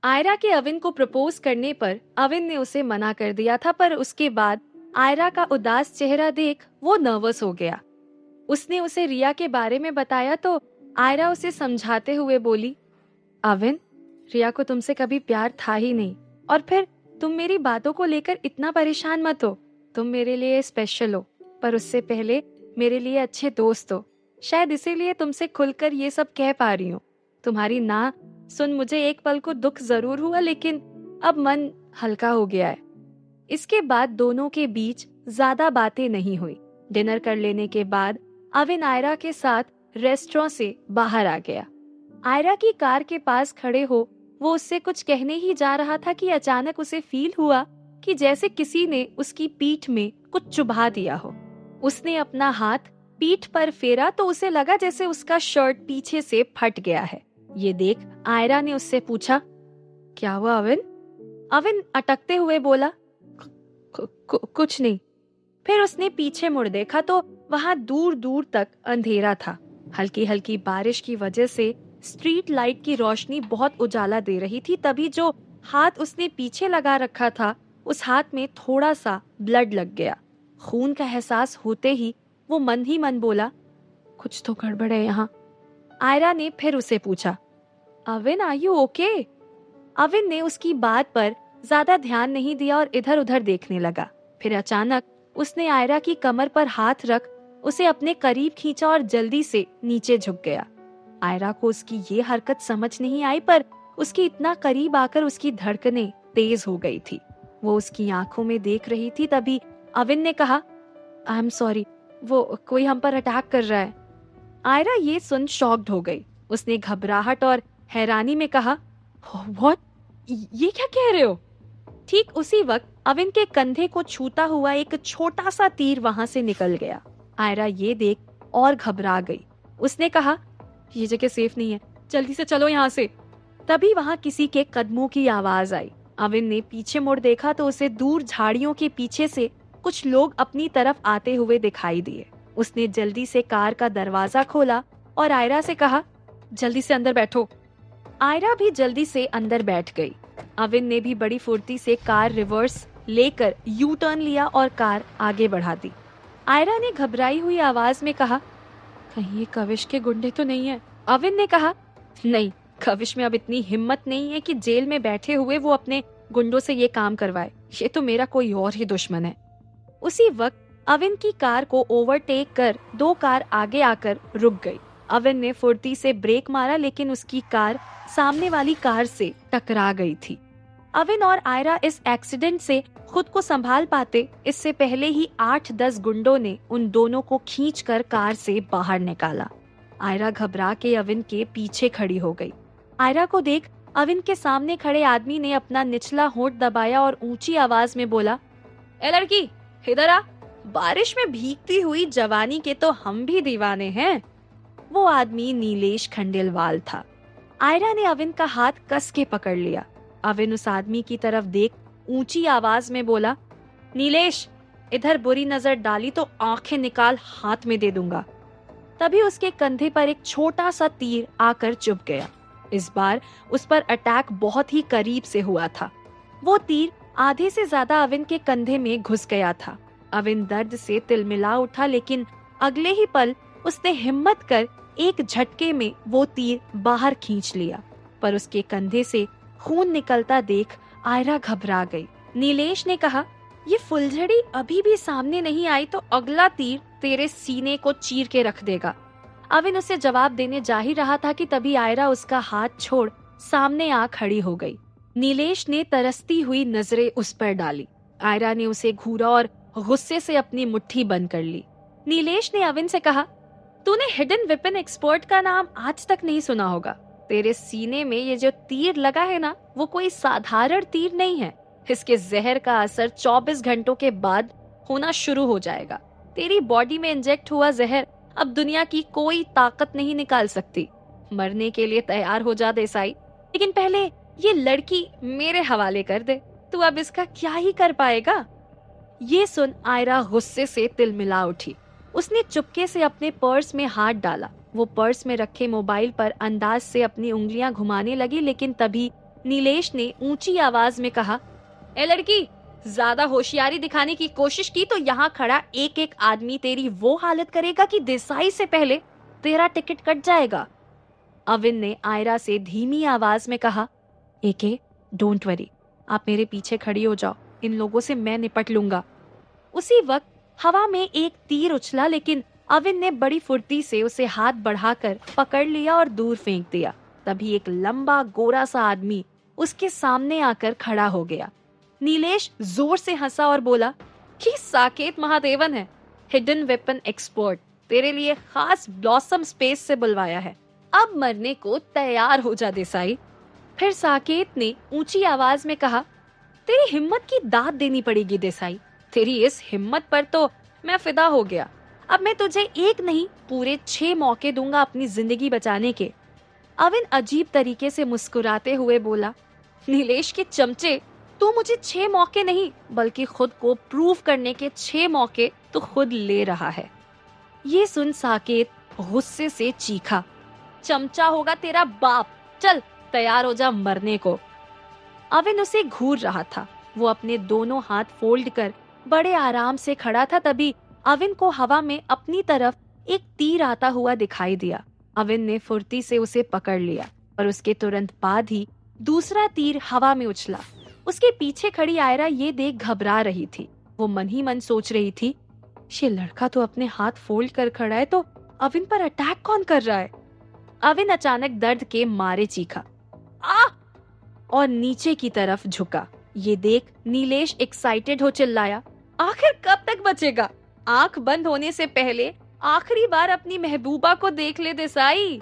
आयरा के अविन को प्रपोज करने पर अविन ने उसे मना कर दिया था, पर उसके बाद आयरा का उदास चेहरा देख वो नर्वस हो गया। उसने उसे रिया के बारे में बताया तो आयरा उसे समझाते हुए बोली, अविन, रिया को तुमसे कभी प्यार था ही नहीं, और फिर तुम मेरी बातों को लेकर इतना परेशान मत हो। तुम मेरे लिए स्पेशल हो, पर उससे पहले मेरे लिए अच्छे दोस्त हो। शायद इसीलिए तुमसे खुलकर ये सब कह पा रही हूँ। तुम्हारी ना सुन मुझे एक पल को दुख जरूर हुआ, लेकिन अब मन हल्का हो गया है। इसके बाद दोनों के बीच ज्यादा बातें नहीं हुई। डिनर कर लेने के बाद अविन आयरा के साथ रेस्टोरेंट से बाहर आ गया। आयरा की कार के पास खड़े हो वो उससे कुछ कहने ही जा रहा था कि अचानक उसे फील हुआ कि जैसे किसी ने उसकी पीठ में कुछ चुभा दिया हो। उसने अपना हाथ पीठ पर फेरा तो उसे लगा जैसे उसका शर्ट पीछे से फट गया है। ये देख आयरा ने उससे पूछा, क्या हुआ अविन? अविन अटकते हुए बोला, कुछ नहीं। फिर उसने पीछे मुड़ देखा तो वहां दूर दूर तक अंधेरा था। हल्की हल्की बारिश की वजह से स्ट्रीट लाइट की रोशनी बहुत उजाला दे रही थी। तभी जो हाथ उसने पीछे लगा रखा था उस हाथ में थोड़ा सा ब्लड लग गया। खून का एहसास होते ही वो मन ही मन बोला, कुछ तो गड़बड़ है यहाँ। आयरा ने फिर उसे पूछा, Avin are you okay? Avin ने उसकी बात पर ज्यादा ध्यान नहीं दिया और इधर उधर देखने लगा। फिर अचानक उसने आयरा की कमर पर हाथ रख उसे अपने करीब खींचा और जल्दी से नीचे झुक गया। आयरा को उसकी ये हरकत समझ नहीं आई, पर उसकी इतना करीब आकर उसकी धड़कनें तेज हो गई थी। वो उसकी आंखों में देख रही थी। तभी अविन ने कहा, आई एम सॉरी, वो कोई हम पर अटैक कर रहा है। आयरा ये सुन शॉक्ड हो गई। उसने घबराहट और हैरानी में कहा, व्हाट? ये क्या कह रहे हो? ठीक उसी वक्त अविन के कंधे को छूता हुआ एक छोटा सा तीर वहां से निकल गया। आयरा ये देख और घबरा गई। उसने कहा, ये जगह सेफ नहीं है, जल्दी से चलो यहाँ से। तभी वहां किसी के कदमों की आवाज आई। अविन ने पीछे मुड़ देखा तो उसे दूर झाड़ियों के पीछे से कुछ लोग अपनी तरफ आते हुए दिखाई दिए। उसने जल्दी से कार का दरवाजा खोला और आयरा से कहा, जल्दी से अंदर बैठो। आयरा भी जल्दी से अंदर बैठ गई। अविन ने भी बड़ी फुर्ती से कार रिवर्स लेकर यू टर्न लिया और कार आगे बढ़ा दी। आयरा ने घबराई हुई आवाज में कहा, कहीं ये कविश के गुंडे तो नहीं है? अविन ने कहा, नहीं, कविश में अब इतनी हिम्मत नहीं है कि जेल में बैठे हुए वो अपने गुंडों से ये काम करवाए। ये तो मेरा कोई और ही दुश्मन है। उसी वक्त अविन की कार को ओवरटेक कर दो कार आगे आकर रुक गई। अविन ने फुर्ती से ब्रेक मारा, लेकिन उसकी कार सामने वाली कार से टकरा गई थी। अविन और आयरा इस एक्सीडेंट से खुद को संभाल पाते इससे पहले ही 8-10 गुंडों ने उन दोनों को खींचकर कार से बाहर निकाला। आयरा घबरा के अविन के पीछे खड़ी हो गई। आयरा को देख अविन के सामने खड़े आदमी ने अपना निचला होंठ दबाया और ऊंची आवाज में बोला, ए लड़की, इधर आ। बारिश में भीगती हुई जवानी के तो हम भी दीवाने हैं। वो आदमी नीलेश खंडेलवाल था। आयरा ने अविन का हाथ कस के पकड़ लिया। अविन उस आदमी की तरफ देख ऊंची आवाज में बोला, नीलेश, इधर बुरी नजर डाली तो आंखें निकाल हाथ में दे दूंगा। तभी उसके कंधे पर एक छोटा सा तीर आकर चुभ गया। इस बार उस पर अटैक बहुत ही करीब से हुआ था। वो तीर आधे से ज्यादा अविन के कंधे में घुस गया था। अविन दर्द से तिलमिला उठा, लेकिन अगले ही पल उसने हिम्मत कर एक झटके में वो तीर बाहर खींच लिया, पर उसके कंधे से खून निकलता देख आयरा घबरा गई। नीलेश ने कहा, ये फुलझड़ी अभी भी सामने नहीं आई तो अगला तीर तेरे सीने को चीर के रख देगा। अविन उसे जवाब देने जा ही रहा था कि तभी आयरा उसका हाथ छोड़ सामने आ खड़ी हो गई। नीलेश ने तरसती हुई नजरें उस पर डाली। आयरा ने उसे घूरा और गुस्से से अपनी मुट्ठी बंद कर ली। नीलेश ने अविन से कहा, तूने हिडन वेपन एक्सपर्ट का नाम आज तक नहीं सुना होगा। तेरे सीने में ये जो तीर लगा है ना, वो कोई साधारण तीर नहीं है। इसके जहर का असर 24 घंटों के बाद होना शुरू हो जाएगा। तेरी बॉडी में इंजेक्ट हुआ जहर अब दुनिया की कोई ताकत नहीं निकाल सकती। मरने के लिए तैयार हो जा देसाई, लेकिन पहले ये लड़की मेरे हवाले कर दे। तू अब इसका क्या ही कर पाएगा? ये सुन आयरा गुस्से से तिलमिला उठी। उसने चुपके से अपने पर्स में हाथ डाला। वो पर्स में रखे मोबाइल पर अंदाज से अपनी उंगलियां घुमाने लगी, लेकिन तभी नीलेश ने ऊंची आवाज में कहा, ए लड़की, ज्यादा होशियारी दिखाने की कोशिश की तो यहाँ खड़ा एक एक आदमी तेरी वो हालत करेगा कि देसाई से पहले तेरा टिकट कट जाएगा। अविन ने आयरा से धीमी आवाज में कहा, एके, डोंट वरी, आप मेरे पीछे खड़ी हो जाओ, इन लोगों से मैं निपट लूंगा। उसी वक्त हवा में एक तीर उछला, लेकिन अविन ने बड़ी फुर्ती से उसे हाथ बढ़ाकर पकड़ लिया और दूर फेंक दिया। तभी एक लंबा गोरा सा आदमी उसके सामने आकर खड़ा हो गया। नीलेश जोर से हंसा और बोला कि साकेत महादेवन है, हिडन वेपन एक्सपर्ट, तेरे लिए खास ब्लॉसम स्पेस से बुलवाया है, अब मरने को तैयार हो जा देसाई। फिर साकेत ने ऊंची आवाज में कहा, तेरी हिम्मत की दाद देनी पड़ेगी देसाई, तेरी इस हिम्मत पर तो मैं फिदा हो गया। अब मैं तुझे एक नहीं पूरे 6 मौके दूंगा अपनी जिंदगी बचाने के। अविन अजीब तरीके से मुस्कुराते हुए बोला, नीलेश के चमचे, तू मुझे 6 मौके नहीं बल्कि खुद को प्रूव करने के 6 मौके तो खुद ले रहा है। ये सुन साकेत गुस्से से चीखा, चमचा होगा तेरा बाप, चल तैयार हो जा मरने को। अविन उसे घूर रहा था। वो अपने दोनों हाथ फोल्ड कर बड़े आराम से खड़ा था। तभी अविन को हवा में अपनी तरफ एक तीर आता हुआ दिखाई दिया। अविन ने फुर्ती से उसे पकड़ लिया और उसके तुरंत बाद ही दूसरा तीर हवा में उछला। उसके पीछे खड़ी आयरा ये देख घबरा रही थी। वो मन ही मन सोच रही थी, ये लड़का तो अपने हाथ फोल्ड कर खड़ा है, तो अविन पर अटैक कौन कर रहा है। अविन अचानक दर्द के मारे चीखा, आ! और नीचे की तरफ झुका। ये देख नीलेश एक्साइटेड हो चिल्लाया, आखिर कब तक बचेगा? आंख बंद होने से पहले आखिरी बार अपनी महबूबा को देख ले देसाई।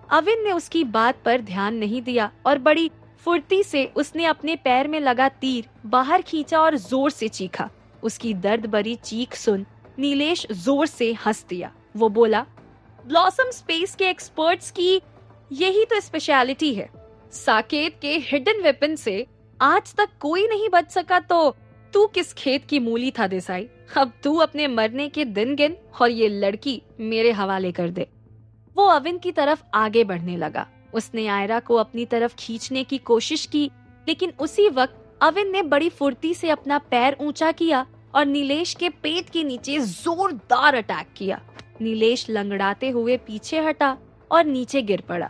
अविन ने उसकी बात पर ध्यान नहीं दिया और बड़ी फुर्ती से उसने अपने पैर में लगा तीर बाहर खींचा और जोर से चीखा। उसकी दर्द भरी चीख सुन नीलेश जोर से हंस दिया। वो बोला, ब्लॉसम स्पेस के एक्सपर्ट्स की यही तो स्पेशलिटी है। साकेत के हिडन वेपन से आज तक कोई नहीं बच सका, तो तू किस खेत की मूली था देसाई। अब तू अपने मरने के दिन गिन और ये लड़की मेरे हवाले कर दे। वो अविन की तरफ आगे बढ़ने लगा। उसने आयरा को अपनी तरफ खींचने की कोशिश की, लेकिन उसी वक्त अविन ने बड़ी फुर्ती से अपना पैर ऊंचा किया और नीलेश के पेट के नीचे जोरदार अटैक किया। नीलेश लंगड़ाते हुए पीछे हटा और नीचे गिर पड़ा।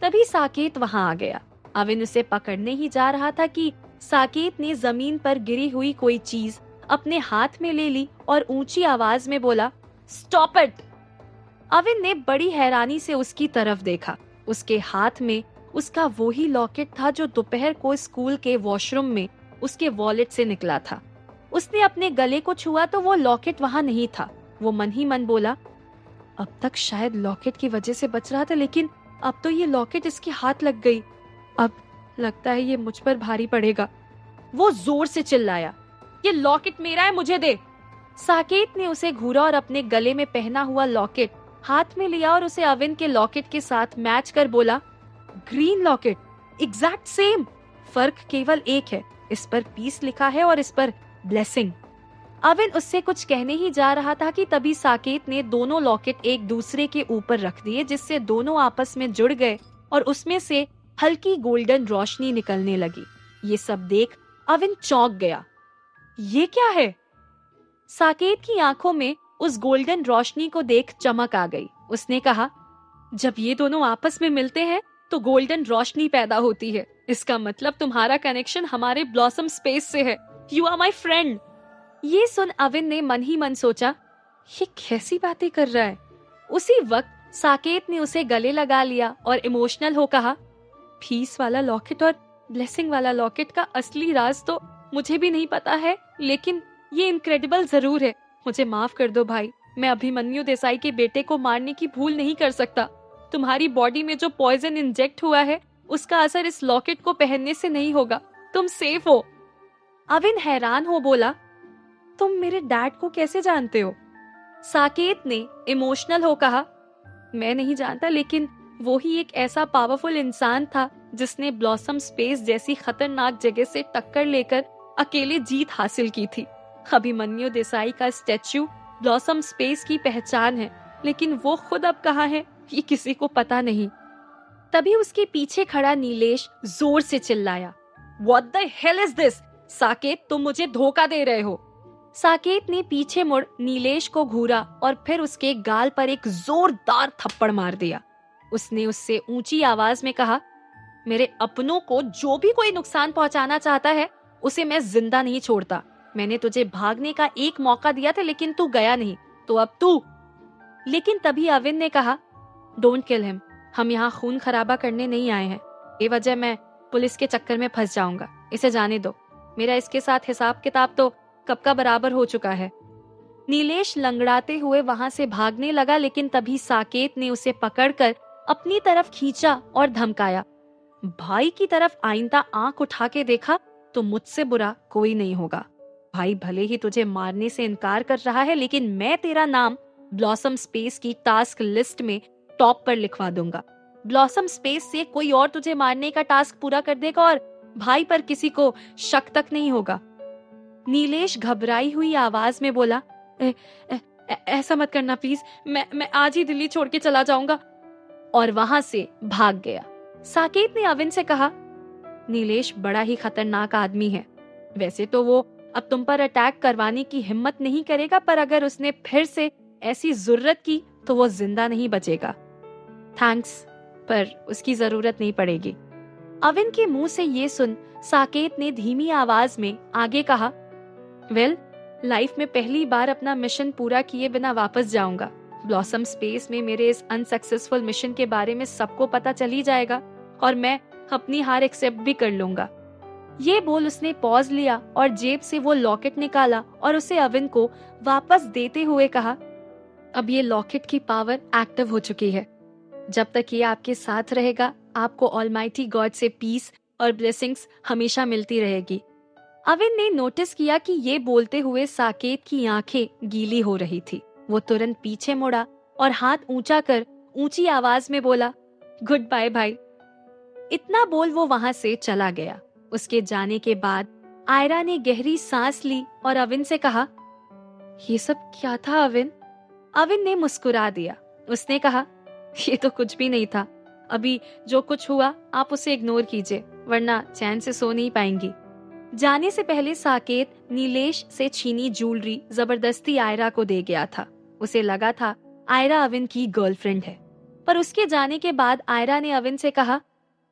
तभी साकेत वहां आ गया। अविन उसे पकड़ने ही जा रहा था कि साकेत ने जमीन पर गिरी हुई कोई चीज अपने हाथ में ले ली और ऊंची आवाज में बोला, स्टॉप इट। अविन ने बड़ी हैरानी से उसकी तरफ देखा। उसके हाथ में उसका वही लॉकेट था जो दोपहर को स्कूल के वॉशरूम में उसके वॉलेट से निकला था। उसने अपने गले को छुआ तो वो लॉकेट वहां नहीं था। वो मन ही मन बोला, अब तक शायद लॉकेट की वजह से बच रहा था, लेकिन अब तो ये लॉकेट इसके हाथ लग गई। अब लगता है ये मुझ पर भारी पड़ेगा। वो जोर से चिल्लाया, ये लॉकेट मेरा है, मुझे दे। साकेत ने उसे घूरा और अपने गले में पहना हुआ लॉकेट हाथ में लिया और उसे अविन के लॉकेट के साथ मैच कर बोला, ग्रीन लॉकेट, एग्जैक्ट सेम, फर्क केवल एक है, इस पर पीस लिखा है और इस पर ब्लेसिंग। अविन उससे कुछ कहने ही जा रहा था कि तभी साकेत ने दोनों लॉकेट एक दूसरे के ऊपर रख दिए, जिससे दोनों आपस में जुड़ गए और उसमें से हल्की गोल्डन रोशनी निकलने लगी। ये सब देख अविन चौंक गया। ये क्या है? साकेत की आंखों में उस गोल्डन रोशनी को देख चमक आ गई। उसने कहा, जब ये दोनों आपस में मिलते हैं तो गोल्डन रोशनी पैदा होती है। इसका मतलब तुम्हारा कनेक्शन हमारे ब्लॉसम स्पेस से है। You are my friend. ये सुन अविन ने मन ही मन सोचा, ये कैसी बातें कर रहा है। उसी वक्त साकेत ने उसे गले लगा लिया और इमोशनल हो कहा, पीस वाला लॉकेट और ब्लेसिंग वाला लॉकेट का असली राज तो मुझे भी नहीं पता है, लेकिन ये इनक्रेडिबल जरूर है। मुझे माफ कर दो भाई, मैं अभिमन्यु देसाई के बेटे को मारने की भूल नहीं कर सकता। तुम्हारी बॉडी में जो पॉइजन इंजेक्ट हुआ है उसका असर इस लॉकेट को पहनने से नहीं होगा। तुम सेफ हो। अविन हैरान हो बोला, तुम मेरे डैड को कैसे जानते हो? साकेत ने इमोशनल हो कहा, मैं नहीं जानता, लेकिन वो ही एक ऐसा पावरफुल इंसान था जिसने ब्लॉसम स्पेस जैसी खतरनाक जगह से टक्कर लेकर अकेले जीत हासिल की थी। अभिमन्यु देसाई का स्टैच्यू ब्लॉसम स्पेस की पहचान है, लेकिन वो खुद अब कहाँ है ये किसी को पता नहीं। तभी उसके पीछे खड़ा नीलेश जोर से चिल्लाया, What the hell is this? Saket, तुम मुझे धोखा दे रहे हो। साकेत ने पीछे मुड़ नीलेश को घूरा और फिर उसके गाल पर एक जोरदार थप्पड़ मार दिया। उसने उससे ऊंची आवाज में कहा, मेरे अपनों को जो भी कोई नुकसान पहुंचाना चाहता है उसे मैं जिंदा नहीं छोड़ता। मैंने तुझे भागने का एक मौका दिया था लेकिन तू गया नहीं, तो अब तू। लेकिन तभी अविन ने कहा, डोंट किल हिम, हम यहाँ खून खराबा करने नहीं आए हैं। बेवजह मैं पुलिस के चक्कर में फंस जाऊंगा, इसे जाने दो। मेरा इसके साथ हिसाब किताब तो कब का बराबर हो चुका है। नीलेश लंगड़ाते हुए वहां से भागने लगा, लेकिन तभी साकेत ने उसे पकड़कर अपनी तरफ खींचा और धमकाया, भाई की तरफ आइंदा आंख उठा के देखा तो मुझसे बुरा कोई नहीं होगा। भाई भले ही तुझे मारने से इनकार कर रहा है, लेकिन मैं तेरा नाम ब्लॉसम स्पेस की टास्क लिस्ट में टॉप पर लिखवा दूंगा। ब्लॉसम स्पेस से कोई और तुझे मारने का टास्क पूरा कर देगा और भाई पर किसी को शक तक नहीं होगा। नीलेश घबराई हुई आवाज में बोला, ऐसा मत करना प्लीज, मैं आज ही दिल्ली छोड़ के चला जाऊंगा, और वहां से भाग गया। साकेत ने अविन से कहा, नीलेश बड़ा ही खतरनाक आदमी है। वैसे तो वो अब तुम पर अटैक करवाने की हिम्मत नहीं करेगा, पर अगर उसने फिर से ऐसी जरूरत की तो वो जिंदा नहीं बचेगा। थैंक्स, पर उसकी जरूरत नहीं पड़ेगी। अविन के मुंह से ये सुन साकेत ने धीमी आवाज में आगे कहा, वेल, लाइफ में पहली बार अपना मिशन पूरा किए बिना वापस जाऊंगा। ब्लॉसम स्पेस में मेरे इस अनसक्सेसफुल मिशन के बारे में सबको पता चल ही जाएगा और मैं अपनी हार एक्सेप्ट भी कर लूंगा। ये बोल उसने पॉज लिया और जेब से वो लॉकेट निकाला और उसे अविन को वापस देते हुए कहा, अब ये लॉकेट की पावर एक्टिव हो चुकी है। जब तक ये आपके साथ रहेगा, आपको ऑलमाइटी गॉड से पीस और ब्लेसिंग्स हमेशा मिलती रहेगी। अविन ने नोटिस किया कि ये बोलते हुए साकेत की आंखें गीली हो रही थी। वो तुरंत पीछे मुड़ा और हाथ ऊंचा कर ऊंची आवाज में बोला, गुड बाय भाई। इतना बोल वो वहां से चला गया। उसके जाने के बाद आयरा ने गहरी सांस ली और अविन से कहा, ये सब क्या था अविन? अविन ने मुस्कुरा दिया। उसने कहा, ये तो कुछ भी नहीं था। अभी जो कुछ हुआ आप उसे इग्नोर कीजिए, वरना चैन से सो नहीं पाएंगी। जाने से पहले साकेत नीलेश से छीनी ज्वेलरी जबरदस्ती आयरा को दे गया था। उसे लगा था आयरा अविन की गर्लफ्रेंड है, पर उसके जाने के बाद आयरा ने अविन से कहा,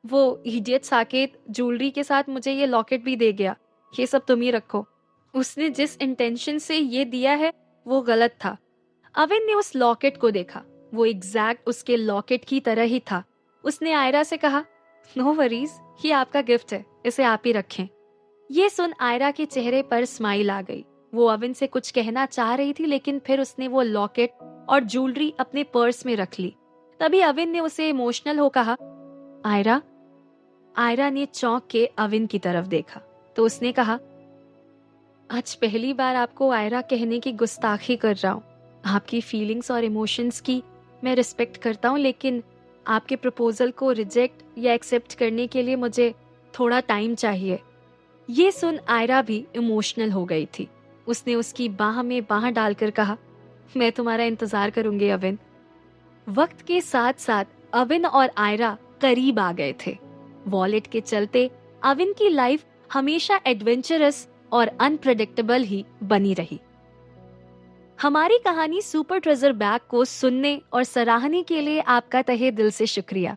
वो इडियट साकेत ज्वेलरी के साथ मुझे ये लॉकेट भी दे गया, ये सब तुम ही रखो। उसने जिस इंटेंशन से ये दिया है वो गलत था। अविन ने उस लॉकेट को देखा, वो एग्जैक्ट उसके लॉकेट की तरह ही था। उसने आयरा से कहा, नो वरीज, ये आपका गिफ्ट है, इसे आप ही रखें। ये सुन आयरा के चेहरे पर स्माइल आ गई। वो अविन से कुछ कहना चाह रही थी, लेकिन फिर उसने वो लॉकेट और ज्वेलरी अपने पर्स में रख ली। तभी अविन ने उसे इमोशनल हो कहा, आयरा। आयरा ने चौंक के अविन की तरफ देखा तो उसने कहा, आज पहली बार आपको आयरा कहने की गुस्ताखी कर रहा हूँ। आपकी फीलिंग्स और इमोशंस की मैं रिस्पेक्ट करता हूँ, लेकिन आपके प्रपोजल को रिजेक्ट या एक्सेप्ट करने के लिए मुझे थोड़ा टाइम चाहिए। ये सुन आयरा भी इमोशनल हो गई थी। उसने उसकी बाह में बाह डालकर कहा, मैं तुम्हारा इंतजार करूंगी अविन। वक्त के साथ साथ अविन और आयरा करीब आ गए थे। वॉलेट के चलते अविन की लाइफ हमेशा एडवेंचरस और अनप्रेडिक्टेबल ही बनी रही। हमारी कहानी सुपर ट्रेजर बैग को सुनने और सराहने के लिए आपका तहे दिल से शुक्रिया।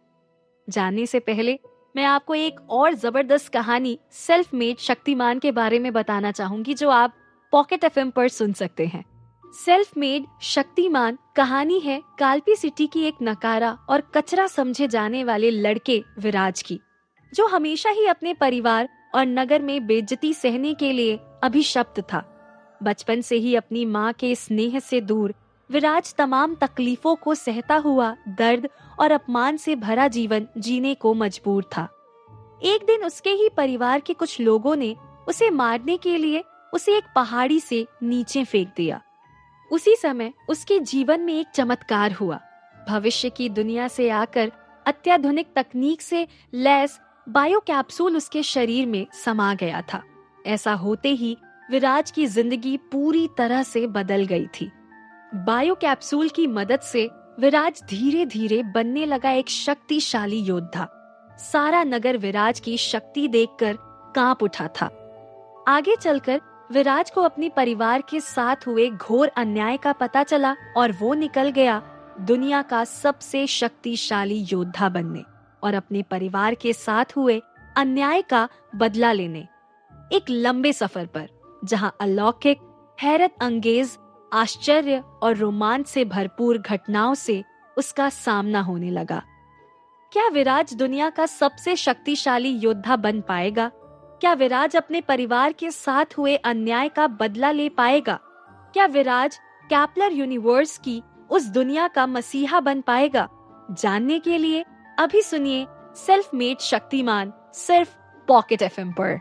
जानने से पहले मैं आपको एक और जबरदस्त कहानी सेल्फ मेड शक्तिमान के बारे में बताना चाहूंगी, जो आप पॉकेट एफएम पर सुन सकते हैं। सेल्फ मेड शक्तिमान कहानी है कालपी सिटी की एक नकारा और कचरा समझे जाने वाले लड़के विराज की, जो हमेशा ही अपने परिवार और नगर में बेइज्जती सहने के लिए अभिशप्त था। बचपन से ही अपनी माँ के स्नेह से दूर विराज तमाम तकलीफों को सहता हुआ दर्द और अपमान से भरा जीवन जीने को मजबूर था। एक दिन उसके ही परिवार के कुछ लोगों ने उसे मारने के लिए उसे एक पहाड़ी से नीचे फेंक दिया। उसी समय उसके जीवन में एक चमत्कार हुआ। भविष्य की दुनिया से आकर अत्याधुनिक तकनीक से लैस बायो कैप्सूल उसके शरीर में समा गया था। ऐसा होते ही विराज की जिंदगी पूरी तरह से बदल गई थी। बायो कैप्सूल की मदद से विराज धीरे धीरे बनने लगा एक शक्तिशाली योद्धा। सारा नगर विराज की शक्ति देखकर कांप उठा था। आगे चलकर विराज को अपने परिवार के साथ हुए घोर अन्याय का पता चला और वो निकल गया दुनिया का सबसे शक्तिशाली योद्धा बनने और अपने परिवार के साथ हुए अन्याय का बदला लेने। एक लंबे सफर पर जहां अलौकिक, हैरत अंगेज, आश्चर्य और रोमांच से भरपूर घटनाओं से उसका सामना होने लगा। क्या विराज दुनिया का सबसे शक्तिशाली योद्धा बन पाएगा? क्या विराज अपने परिवार के साथ हुए अन्याय का बदला ले पाएगा? क्या विराज कैपलर यूनिवर्स की उस दुनिया का मसीहा बन पाएगा? जानने के लिए अभी सुनिए सेल्फ मेड शक्तिमान सिर्फ पॉकेट एफएम पर।